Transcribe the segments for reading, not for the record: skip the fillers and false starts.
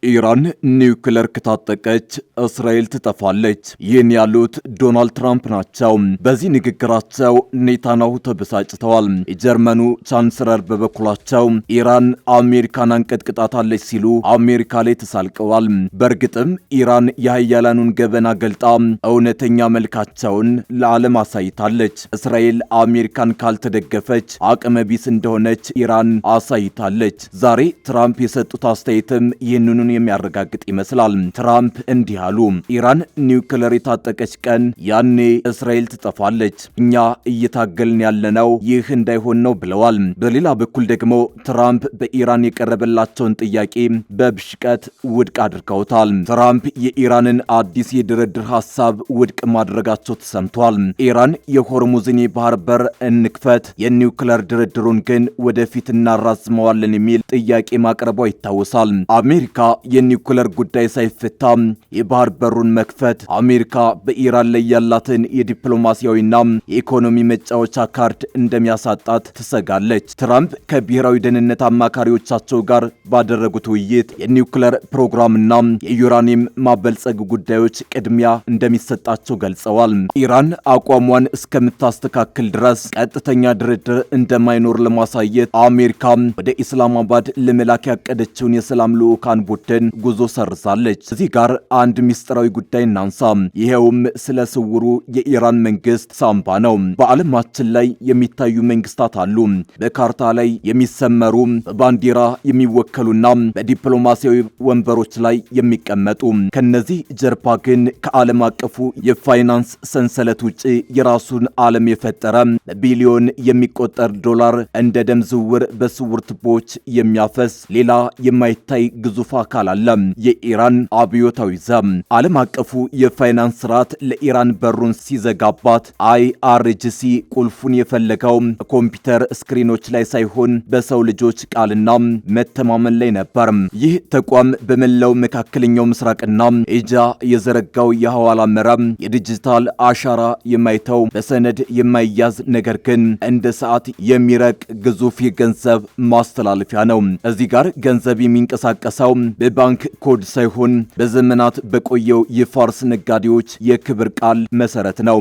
ኢራን ኒውክለር ከታጠቀች እስራኤል ትጠፋለች። ይህን ያሉት ዶናልድ ትራምፕ ናቸው። በዚህ ንግግራቸው ኔታንያሁ ተበሳጭተዋል። የጀርመኑ ቻንስለር በበኩላቸው ኢራን አሜሪካን አንቀጥቅጣታለች ሲሉ አሜሪካ ላይ ተሳልቀዋል። በእርግጥም ኢራን የሀያላኑን ገበና ገልጣ እውነተኛ መልካቸውን ለዓለም አሳይታለች። እስራኤል አሜሪካን ካልተደገፈች አቅመ ቢስ እንደሆነች ኢራን አሳይታለች። ዛሬ ትራምፕ የሰጡት አስተያየትም ይህንኑ የሚያረጋግጥ ይመስላል። ትራምፕ እንዲህ አሉ። ኢራን ኒውክለር የታጠቀች ቀን ያኔ እስራኤል ትጠፋለች። እኛ እየታገልን ያለነው ይህ እንዳይሆን ነው ብለዋል። በሌላ በኩል ደግሞ ትራምፕ በኢራን የቀረበላቸውን ጥያቄ በብሽቀት ውድቅ አድርገውታል። ትራምፕ የኢራንን አዲስ የድርድር ሐሳብ ውድቅ ማድረጋቸው ተሰምቷል። ኢራን የሆርሙዝን የባህር በር እንክፈት፣ የኒውክለር ድርድሩን ግን ወደፊት እናራዝመዋለን የሚል ጥያቄ ማቅረቧ ይታወሳል። አሜሪካ የኒውክለር ጉዳይ ሳይፈታ የባህር በሩን መክፈት አሜሪካ በኢራን ላይ ያላትን የዲፕሎማሲያዊና የኢኮኖሚ መጫወቻ ካርድ እንደሚያሳጣት ትሰጋለች። ትራምፕ ከብሔራዊ ደህንነት አማካሪዎቻቸው ጋር ባደረጉት ውይይት የኒውክለር ፕሮግራምና የዩራኒየም ማበልጸግ ጉዳዮች ቅድሚያ እንደሚሰጣቸው ገልጸዋል። ኢራን አቋሟን እስከምታስተካክል ድረስ ቀጥተኛ ድርድር እንደማይኖር ለማሳየት አሜሪካ ወደ ኢስላማባድ ለመላክ ያቀደችውን የሰላም ልዑካን ቡድን ጉዞ ሰርዛለች። እዚህ ጋር አንድ ሚስጥራዊ ጉዳይ እናንሳ። ይሄውም ስለ ስውሩ የኢራን መንግስት ሳምባ ነው። በዓለማችን ላይ የሚታዩ መንግስታት አሉ። በካርታ ላይ የሚሰመሩ፣ በባንዲራ የሚወከሉና በዲፕሎማሲያዊ ወንበሮች ላይ የሚቀመጡ። ከነዚህ ጀርባ ግን ከዓለም አቀፉ የፋይናንስ ሰንሰለት ውጪ የራሱን ዓለም የፈጠረ በቢሊዮን የሚቆጠር ዶላር እንደ ደም ዝውውር በስውር ቱቦዎች የሚያፈስ ሌላ የማይታይ ግዙፍ አካል አለ። የኢራን አብዮታዊ ዘብ። ዓለም አቀፉ የፋይናንስ ስርዓት ለኢራን በሩን ሲዘጋባት አይአርጂሲ ቁልፉን የፈለገው ኮምፒውተር ስክሪኖች ላይ ሳይሆን በሰው ልጆች ቃልና መተማመን ላይ ነበር። ይህ ተቋም በመላው መካከለኛው ምስራቅና ኤጃ የዘረጋው የሐዋላ መረብ የዲጂታል አሻራ የማይተው በሰነድ የማይያዝ ነገር ግን እንደ ሰዓት የሚረቅ ግዙፍ የገንዘብ ማስተላለፊያ ነው። እዚህ ጋር ገንዘብ የሚንቀሳቀሰው በባንክ ኮድ ሳይሆን በዘመናት በቆየው የፋርስ ነጋዴዎች የክብር ቃል መሰረት ነው።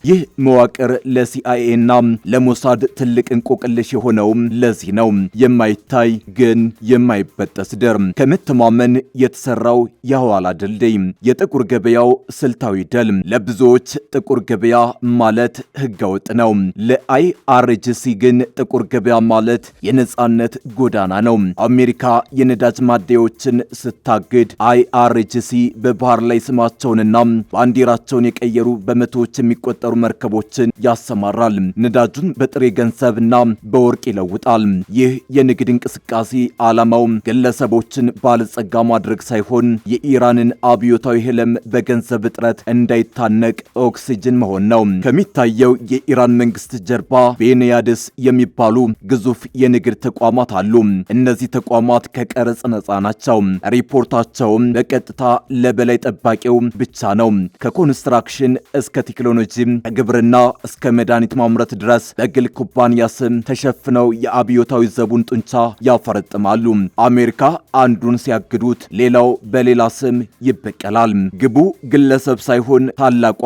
ይህ መዋቅር ለሲአይኤ እና ለሞሳድ ትልቅ እንቆቅልሽ የሆነው ለዚህ ነው። የማይታይ ግን የማይበጠስ ድር፣ ከመተማመን የተሰራው የሐዋላ ድልድይ፣ የጥቁር ገበያው ስልታዊ ደል። ለብዙዎች ጥቁር ገበያ ማለት ህገወጥ ነው። ለአይአርጂሲ ግን ጥቁር ገበያ ማለት የነጻነት ጎዳና ነው። አሜሪካ የነዳጅ ማደያዎችን ስታግድ አይአርጂሲ በባህር ላይ ስማቸውንና ባንዲራቸውን የቀየሩ በመቶዎች የሚቆጠሩ መርከቦችን ያሰማራል። ነዳጁን በጥሬ ገንዘብና በወርቅ ይለውጣል። ይህ የንግድ እንቅስቃሴ ዓላማው ግለሰቦችን ባለጸጋ ማድረግ ሳይሆን የኢራንን አብዮታዊ ህልም በገንዘብ እጥረት እንዳይታነቅ ኦክሲጅን መሆን ነው። ከሚታየው የኢራን መንግስት ጀርባ ቤንያድስ የሚባሉ ግዙፍ የንግድ ተቋማት አሉ። እነዚህ ተቋማት ከቀረጽ ነፃ ናቸው። ሪፖርታቸውም በቀጥታ ለበላይ ጠባቂው ብቻ ነው። ከኮንስትራክሽን እስከ ቴክኖሎጂ ግብርና እስከ መድኃኒት ማምረት ድረስ በግል ኩባንያ ስም ተሸፍነው የአብዮታዊ ዘቡን ጡንቻ ያፈረጥማሉ። አሜሪካ አንዱን ሲያግዱት ሌላው በሌላ ስም ይበቀላል። ግቡ ግለሰብ ሳይሆን ታላቋ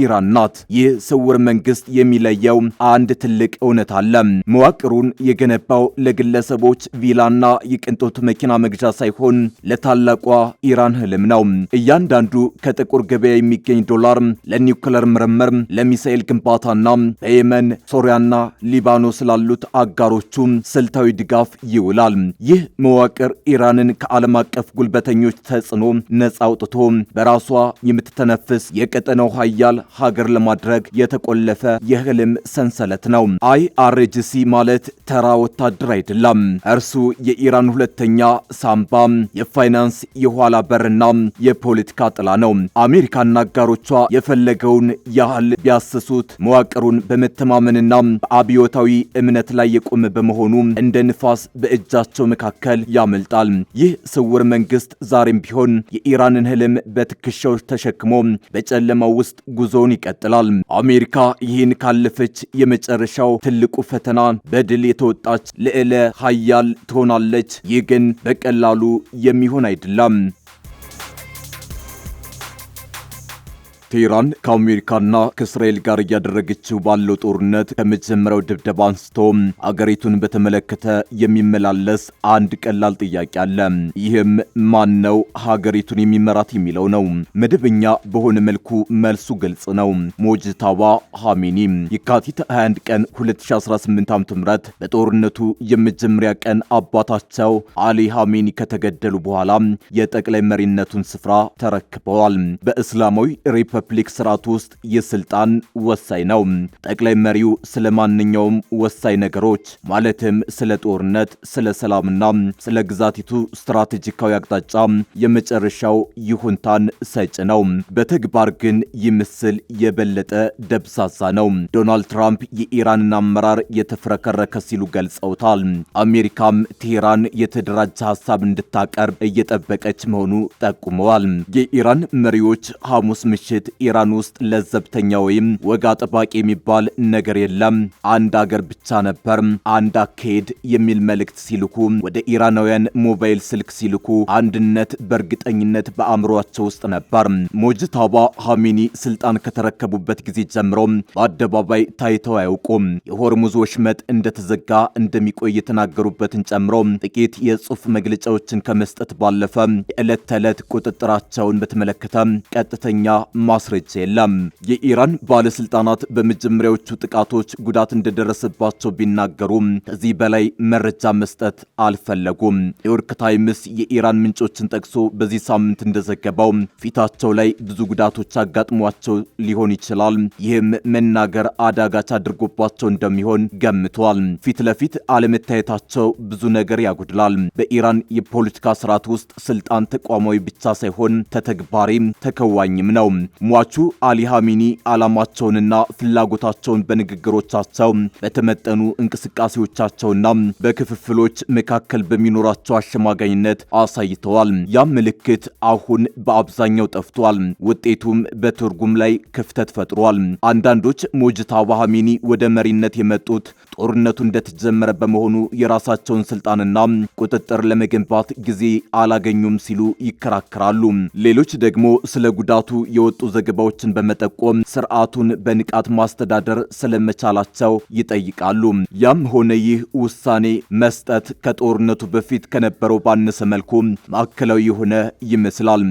ኢራን ናት። ይህ ስውር መንግስት የሚለየው አንድ ትልቅ እውነት አለ። መዋቅሩን የገነባው ለግለሰቦች ቪላና የቅንጦት መኪና መግዣ ሳይሆን ለታላቋ ኢራን ህልም ነው። እያንዳንዱ ከጥቁር ገበያ የሚገኝ ዶላር ለኒውክለር ምርምር፣ ለሚሳኤል ግንባታና በየመን ሶሪያና ሊባኖስ ላሉት አጋሮቹ ስልታዊ ድጋፍ ይውላል። ይህ መዋቅር ኢራንን ከዓለም አቀፍ ጉልበተኞች ተጽዕኖ ነፃ አውጥቶ በራሷ የምትተነፍስ የቀጠናው ሀያል ሀገር ለማድረግ የተቆለፈ የህልም ሰንሰለት ነው። አይአርጂሲ ማለት ተራ ወታደር አይደለም። እርሱ የኢራን ሁለተኛ ሳምባ፣ የፋይናንስ የኋላ በርና የፖለቲካ ጥላ ነው። አሜሪካና አጋሮቿ የፈለገውን ያህል ቢያስሱት መዋቅሩን በመተማመንና በአብዮታዊ እምነት ላይ የቆመ በመሆኑ እንደ ንፋስ በእጃቸው መካከል ያመልጣል። ይህ ስውር መንግስት ዛሬም ቢሆን የኢራንን ህልም በትከሻው ተሸክሞ በጨለማው ውስጥ ጉዞውን ይቀጥላል። አሜሪካ ይህን ካለፈች የመጨረሻው ትልቁ ፈተና በድል የተወጣች ልዕለ ኃያል ትሆናለች። ይህ ግን በቀላሉ የሚሆን አይደለም። ቴህራን ከአሜሪካና ከእስራኤል ጋር እያደረገችው ባለው ጦርነት ከመጀመሪያው ድብደባ አንስቶ አገሪቱን በተመለከተ የሚመላለስ አንድ ቀላል ጥያቄ አለ። ይህም ማን ነው ሀገሪቱን የሚመራት የሚለው ነው። መደበኛ በሆነ መልኩ መልሱ ግልጽ ነው። ሞጅታባ ኻሜኒ የካቲት 21 ቀን 2018 ዓ.ም በጦርነቱ የመጀመሪያ ቀን አባታቸው አሊ ኻሜኒ ከተገደሉ በኋላ የጠቅላይ መሪነቱን ስፍራ ተረክበዋል። በእስላማዊ ሪፐብሊክ ስርዓት ውስጥ የስልጣን ወሳኝ ነው። ጠቅላይ መሪው ስለ ማንኛውም ወሳኝ ነገሮች ማለትም ስለ ጦርነት፣ ስለ ሰላምና ስለ ግዛቲቱ ስትራቴጂካዊ አቅጣጫ የመጨረሻው ይሁንታን ሰጭ ነው። በተግባር ግን ይህ ምስል የበለጠ ደብዛዛ ነው። ዶናልድ ትራምፕ የኢራንን አመራር የተፍረከረከ ሲሉ ገልጸውታል። አሜሪካም ቴህራን የተደራጀ ሐሳብ እንድታቀርብ እየጠበቀች መሆኑ ጠቁመዋል። የኢራን መሪዎች ሐሙስ ምሽት ኢራን ውስጥ ለዘብተኛ ወይም ወግ አጥባቂ የሚባል ነገር የለም፣ አንድ አገር ብቻ ነበር፣ አንድ አካሄድ የሚል መልእክት ሲልኩ ወደ ኢራናውያን ሞባይል ስልክ ሲልኩ አንድነት በእርግጠኝነት በአእምሯቸው ውስጥ ነበር። ሞጅታባ ኻሜኒ ስልጣን ከተረከቡበት ጊዜ ጀምሮ በአደባባይ ታይተው አያውቁም። የሆርሙዝ ወሽመጥ እንደተዘጋ እንደሚቆይ የተናገሩበትን ጨምሮ ጥቂት የጽሑፍ መግለጫዎችን ከመስጠት ባለፈ የዕለት ተዕለት ቁጥጥራቸውን በተመለከተ ቀጥተኛ ማስረጃ የለም። የኢራን ባለስልጣናት በመጀመሪያዎቹ ጥቃቶች ጉዳት እንደደረሰባቸው ቢናገሩም ከዚህ በላይ መረጃ መስጠት አልፈለጉም። ኒውዮርክ ታይምስ የኢራን ምንጮችን ጠቅሶ በዚህ ሳምንት እንደዘገበው ፊታቸው ላይ ብዙ ጉዳቶች አጋጥሟቸው ሊሆን ይችላል፣ ይህም መናገር አዳጋች አድርጎባቸው እንደሚሆን ገምቷል። ፊት ለፊት አለመታየታቸው ብዙ ነገር ያጎድላል። በኢራን የፖለቲካ ስርዓት ውስጥ ስልጣን ተቋማዊ ብቻ ሳይሆን ተተግባሪም ተከዋኝም ነው። ሟቹ አሊ ኻሜኒ ዓላማቸውንና ፍላጎታቸውን በንግግሮቻቸው በተመጠኑ እንቅስቃሴዎቻቸውና በክፍፍሎች መካከል በሚኖራቸው አሸማጋይነት አሳይተዋል። ያም ምልክት አሁን በአብዛኛው ጠፍቷል። ውጤቱም በትርጉም ላይ ክፍተት ፈጥሯል። አንዳንዶች ሞጅታባ ኻሜኒ ወደ መሪነት የመጡት ጦርነቱ እንደተጀመረ በመሆኑ የራሳቸውን ስልጣንና ቁጥጥር ለመገንባት ጊዜ አላገኙም ሲሉ ይከራከራሉ። ሌሎች ደግሞ ስለ ጉዳቱ የወጡ ዘገባዎችን በመጠቆም ስርዓቱን በንቃት ማስተዳደር ስለመቻላቸው ይጠይቃሉ። ያም ሆነ ይህ ውሳኔ መስጠት ከጦርነቱ በፊት ከነበረው ባነሰ መልኩ ማዕከላዊ የሆነ ይመስላል።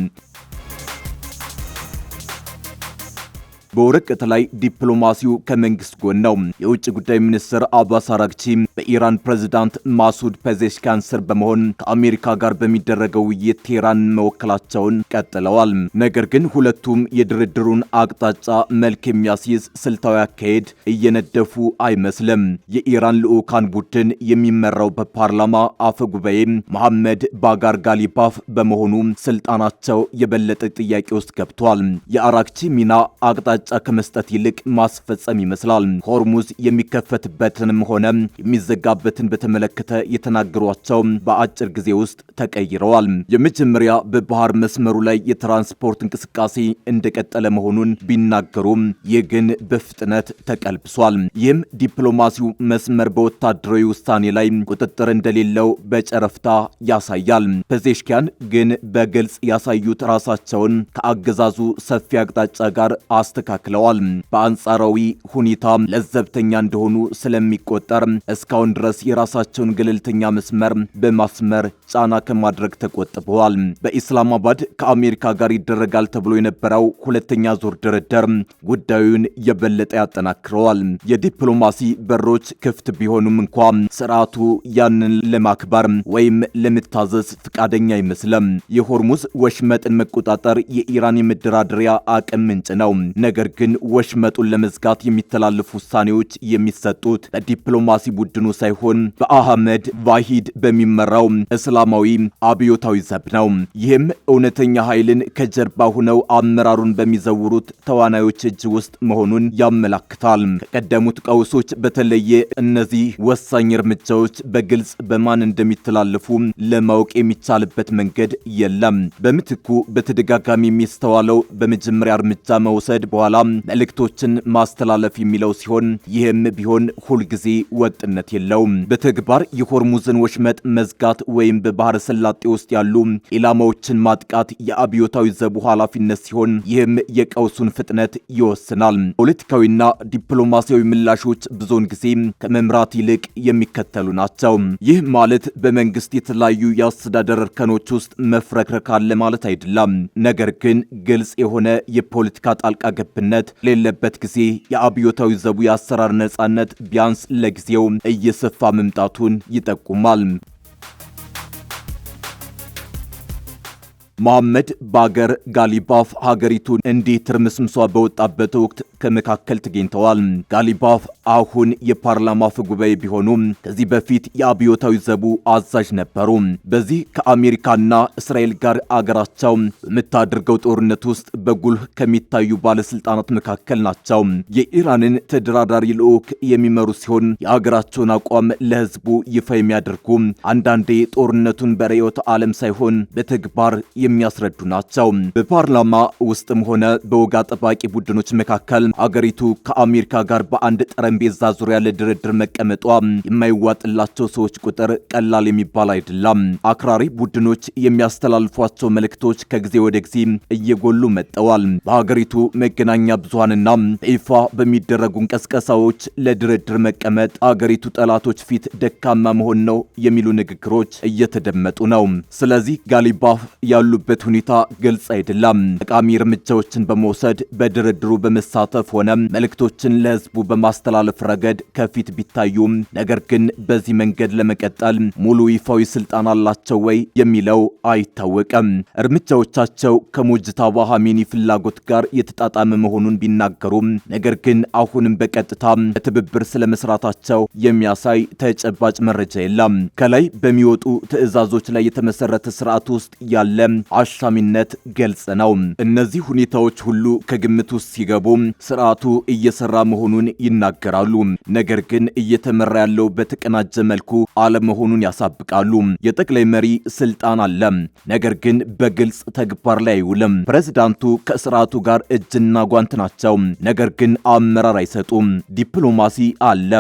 በወረቀት ላይ ዲፕሎማሲው ከመንግስት ጎን ነው። የውጭ ጉዳይ ሚኒስትር አባስ አራግቺ በኢራን ፕሬዝዳንት ማሱድ ፔዜሽኪያን ስር በመሆን ከአሜሪካ ጋር በሚደረገው ውይይት ቴህራንን መወከላቸውን ቀጥለዋል። ነገር ግን ሁለቱም የድርድሩን አቅጣጫ መልክ የሚያስይዝ ስልታዊ አካሄድ እየነደፉ አይመስልም። የኢራን ልዑካን ቡድን የሚመራው በፓርላማ አፈ ጉባኤ መሐመድ ባጋር ጋሊባፍ በመሆኑ ስልጣናቸው የበለጠ ጥያቄ ውስጥ ገብቷል። የአራግቺ ሚና አቅጣጫ ከመስጠት ይልቅ ማስፈጸም ይመስላል። ሆርሙዝ የሚከፈትበትንም ሆነ የሚዘጋበትን በተመለከተ የተናገሯቸው በአጭር ጊዜ ውስጥ ተቀይረዋል። የመጀመሪያ በባህር መስመሩ ላይ የትራንስፖርት እንቅስቃሴ እንደቀጠለ መሆኑን ቢናገሩም ይህ ግን በፍጥነት ተቀልብሷል። ይህም ዲፕሎማሲው መስመር በወታደራዊ ውሳኔ ላይ ቁጥጥር እንደሌለው በጨረፍታ ያሳያል። ፔዜሽኪያን ግን በግልጽ ያሳዩት ራሳቸውን ከአገዛዙ ሰፊ አቅጣጫ ጋር አስተካክለዋል። በአንጻራዊ ሁኔታ ለዘብተኛ እንደሆኑ ስለሚቆጠር እስካሁን ድረስ የራሳቸውን ገለልተኛ መስመር በማስመር ጫና ከማድረግ ተቆጥበዋል። በኢስላማባድ ከአሜሪካ ጋር ይደረጋል ተብሎ የነበረው ሁለተኛ ዙር ድርድር ጉዳዩን የበለጠ ያጠናክረዋል። የዲፕሎማሲ በሮች ክፍት ቢሆኑም እንኳ ስርዓቱ ያንን ለማክበር ወይም ለመታዘዝ ፈቃደኛ አይመስልም። የሆርሙዝ ወሽመጥን መቆጣጠር የኢራን የመደራደሪያ አቅም ምንጭ ነው። ነገር ነገር ግን ወሽመጡን ለመዝጋት የሚተላለፉ ውሳኔዎች የሚሰጡት በዲፕሎማሲ ቡድኑ ሳይሆን በአህመድ ቫሂድ በሚመራው እስላማዊ አብዮታዊ ዘብ ነው። ይህም እውነተኛ ኃይልን ከጀርባ ሆነው አመራሩን በሚዘውሩት ተዋናዮች እጅ ውስጥ መሆኑን ያመላክታል። ከቀደሙት ቀውሶች በተለየ እነዚህ ወሳኝ እርምጃዎች በግልጽ በማን እንደሚተላለፉ ለማወቅ የሚቻልበት መንገድ የለም። በምትኩ በተደጋጋሚ የሚስተዋለው በመጀመሪያ እርምጃ መውሰድ በኋላ መልእክቶችን ማስተላለፍ የሚለው ሲሆን ይህም ቢሆን ሁልጊዜ ወጥነት የለውም። በተግባር የሆርሙዝን ወሽመጥ መዝጋት ወይም በባህረ ሰላጤ ውስጥ ያሉ ኢላማዎችን ማጥቃት የአብዮታዊ ዘቡ ኃላፊነት ሲሆን ይህም የቀውሱን ፍጥነት ይወስናል። ፖለቲካዊና ዲፕሎማሲያዊ ምላሾች ብዙውን ጊዜ ከመምራት ይልቅ የሚከተሉ ናቸው። ይህ ማለት በመንግስት የተለያዩ የአስተዳደር እርከኖች ውስጥ መፍረክረክ አለ ማለት አይደለም። ነገር ግን ግልጽ የሆነ የፖለቲካ ጣልቃ ገብነት የሌለበት ጊዜ የአብዮታዊ ዘቡ የአሰራር ነጻነት ቢያንስ ለጊዜው እየሰፋ መምጣቱን ይጠቁማል። መሐመድ ባገር ጋሊባፍ ሀገሪቱን እንዲህ ትርምስምሷ በወጣበት ወቅት ከመካከል ተገኝተዋል። ጋሊባፍ አሁን የፓርላማ አፈ ጉባኤ ቢሆኑም ከዚህ በፊት የአብዮታዊ ዘቡ አዛዥ ነበሩ። በዚህ ከአሜሪካና እስራኤል ጋር አገራቸው በምታደርገው ጦርነት ውስጥ በጉልህ ከሚታዩ ባለስልጣናት መካከል ናቸው። የኢራንን ተደራዳሪ ልዑክ የሚመሩ ሲሆን የአገራቸውን አቋም ለህዝቡ ይፋ የሚያደርጉ አንዳንዴ ጦርነቱን በርዕዮተ ዓለም ሳይሆን በተግባር የሚያስረዱ ናቸው። በፓርላማ ውስጥም ሆነ በወግ አጥባቂ ቡድኖች መካከል አገሪቱ ከአሜሪካ ጋር በአንድ ጠረጴዛ ዙሪያ ለድርድር መቀመጧ የማይዋጥላቸው ሰዎች ቁጥር ቀላል የሚባል አይደለም። አክራሪ ቡድኖች የሚያስተላልፏቸው መልእክቶች ከጊዜ ወደ ጊዜ እየጎሉ መጥተዋል። በሀገሪቱ መገናኛ ብዙሃንና በይፋ በሚደረጉ እንቅስቃሴዎች ለድርድር መቀመጥ አገሪቱ ጠላቶች ፊት ደካማ መሆን ነው የሚሉ ንግግሮች እየተደመጡ ነው። ስለዚህ ጋሊባፍ ያሉበት ሁኔታ ግልጽ አይደለም። ጠቃሚ እርምጃዎችን በመውሰድ በድርድሩ በመሳተፍ ሆነ መልእክቶችን ለህዝቡ በማስተላለፍ ረገድ ከፊት ቢታዩም ነገር ግን በዚህ መንገድ ለመቀጠል ሙሉ ይፋዊ ስልጣን አላቸው ወይ የሚለው አይታወቅም። እርምጃዎቻቸው ከሙጅታባ ኻሜኒ ፍላጎት ጋር የተጣጣመ መሆኑን ቢናገሩም ነገር ግን አሁንም በቀጥታ በትብብር ስለመስራታቸው የሚያሳይ ተጨባጭ መረጃ የለም። ከላይ በሚወጡ ትዕዛዞች ላይ የተመሰረተ ስርዓት ውስጥ ያለ አሻሚነት ግልጽ ነው። እነዚህ ሁኔታዎች ሁሉ ከግምት ውስጥ ሲገቡ ስርዓቱ እየሰራ መሆኑን ይናገራሉ። ነገር ግን እየተመራ ያለው በተቀናጀ መልኩ አለመሆኑን ያሳብቃሉ። የጠቅላይ መሪ ስልጣን አለ፣ ነገር ግን በግልጽ ተግባር ላይ አይውልም። ፕሬዝዳንቱ ከስርዓቱ ጋር እጅና ጓንት ናቸው፣ ነገር ግን አመራር አይሰጡም። ዲፕሎማሲ አለ፣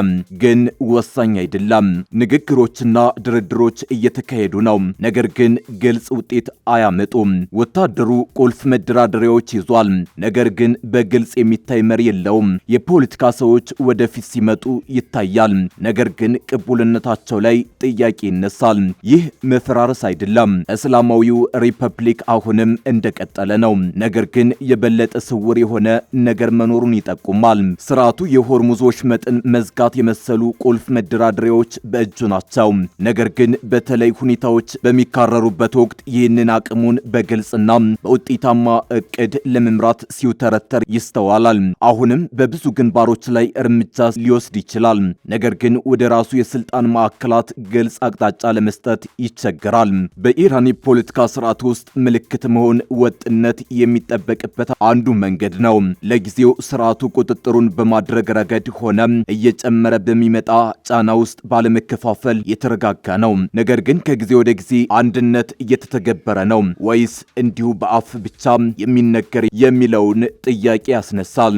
ግን ወሳኝ አይደለም። ንግግሮችና ድርድሮች እየተካሄዱ ነው፣ ነገር ግን ግልጽ ውጤት አያመጡም። ወታደሩ ቁልፍ መደራደሪያዎች ይዟል፣ ነገር ግን በግልጽ የሚታይ መሪ የለውም። የፖለቲካ ሰዎች ወደፊት ሲመጡ ይታያል፣ ነገር ግን ቅቡልነታቸው ላይ ጥያቄ ይነሳል። ይህ መፈራረስ አይደለም። እስላማዊው ሪፐብሊክ አሁንም እንደቀጠለ ነው፣ ነገር ግን የበለጠ ስውር የሆነ ነገር መኖሩን ይጠቁማል። ስርዓቱ የሆርሙዝ ወሽመጥን መዝጋት የመሰሉ ቁልፍ መደራደሪያዎች በእጁ ናቸው፣ ነገር ግን በተለይ ሁኔታዎች በሚካረሩበት ወቅት ይህንን አቅሙን በግልጽና በውጤታማ እቅድ ለመምራት ሲውተረተር ይስተዋላል። አሁንም በብዙ ግንባሮች ላይ እርምጃ ሊወስድ ይችላል፣ ነገር ግን ወደ ራሱ የስልጣን ማዕከላት ግልጽ አቅጣጫ ለመስጠት ይቸገራል። በኢራን የፖለቲካ ስርዓት ውስጥ ምልክት መሆን ወጥነት የሚጠበቅበት አንዱ መንገድ ነው። ለጊዜው ስርዓቱ ቁጥጥሩን በማድረግ ረገድ ሆነ እየጨመረ በሚመጣ ጫና ውስጥ ባለመከፋፈል የተረጋጋ ነው። ነገር ግን ከጊዜ ወደ ጊዜ አንድነት እየተተገበረ ነው ወይስ እንዲሁ በአፍ ብቻ የሚነገር የሚለውን ጥያቄ ያስነሳል።